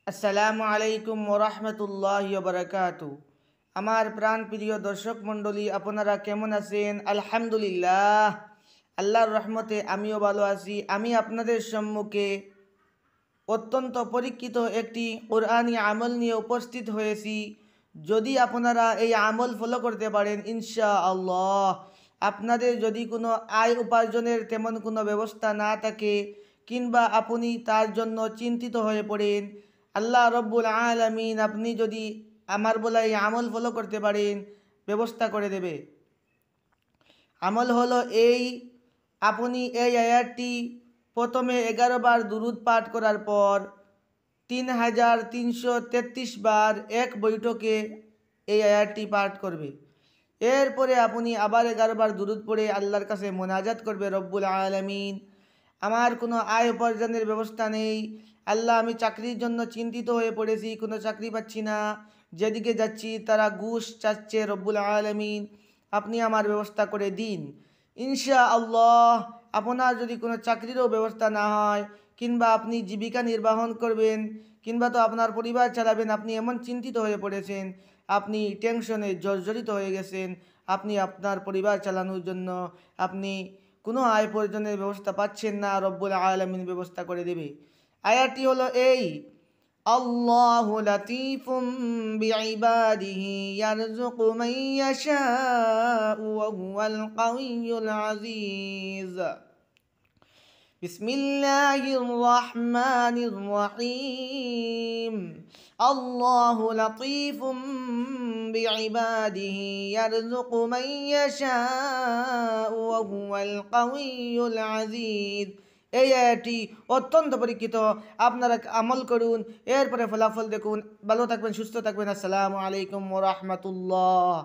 আসসালামু আলাইকুম ওরহমতুল্লাহি ওবারাকাতু। আমার প্রাণ প্রিয় দর্শক মণ্ডলী, আপনারা কেমন আছেন? আলহামদুলিল্লাহ, আল্লাহর রহমতে আমিও ভালো আছি। আমি আপনাদের সম্মুখে অত্যন্ত পরীক্ষিত একটি কোরআনি আমল নিয়ে উপস্থিত হয়েছি। যদি আপনারা এই আমল ফলো করতে পারেন, ইনশাআল্লাহ আপনাদের যদি কোনো আয় উপার্জনের তেমন কোনো ব্যবস্থা না থাকে, কিংবা আপনি তার জন্য চিন্তিত হয়ে পড়েন, আল্লাহ রব্বুল আলামিন আপনি যদি আমার বলা এই আমল ফলো করতে পারেন, ব্যবস্থা করে দেবে। আমল হলো এই: আপনি এই আয়াতটি প্রথমে 11 বার দুরুদ পাঠ করার পর 3333 বার এক বৈঠকে এই আয়াতটি পাঠ করবে। এরপরে আপনি আবার 11 বার দুরুদ পড়ে আল্লাহর কাছে মোনাজাত করবে, রব্বুল আলামিন আমার কোনো আয় উপার্জনের ব্যবস্থা নেই, আল্লাহ আমি চাকরির জন্য চিন্তিত হয়ে পড়েছি, কোনো চাকরি পাচ্ছি না, যেদিকে যাচ্ছি তারা ঘুষ চাচ্ছে, রব্বুল আলামিন আপনি আমার ব্যবস্থা করে দিন। ইনশাআল্লাহ আপনার যদি কোনো চাকরিরও ব্যবস্থা না হয়, কিংবা আপনি জীবিকা নির্বাহন করবেন, কিংবা তো আপনার পরিবার চালাবেন, আপনি এমন চিন্তিত হয়ে পড়েছেন, আপনি টেনশনে জর্জরিত হয়ে গেছেন, আপনি আপনার পরিবার চালানোর জন্য আপনি কোনো আয় উপার্জনের ব্যবস্থা পাচ্ছেন না, রব্বুল আলামিন ব্যবস্থা করে দেবে। আয়াতটি হলো এই: আল্লাহু লাতীফুম বিইবাদিহি ইয়ারযুকু মান ইয়াশাউ ওয়া হুয়াল কাউইয়্যুল আযীজ। বিসমিল্লাহির রহমানির রহিম। আল্লাহু লাতীফুম বিইবাদিহি ইয়ারযুকু মান ইয়াশাউ ওয়া হুয়াল কাউইয়্যুল আযীজ। এই আয়াতটি অত্যন্ত পরীক্ষিত, আপনারা আমল করুন, এরপরে ফলাফল দেখুন। ভালো থাকবেন, সুস্থ থাকবেন। আসসালামু আলাইকুম ওয়া রাহমাতুল্লাহ।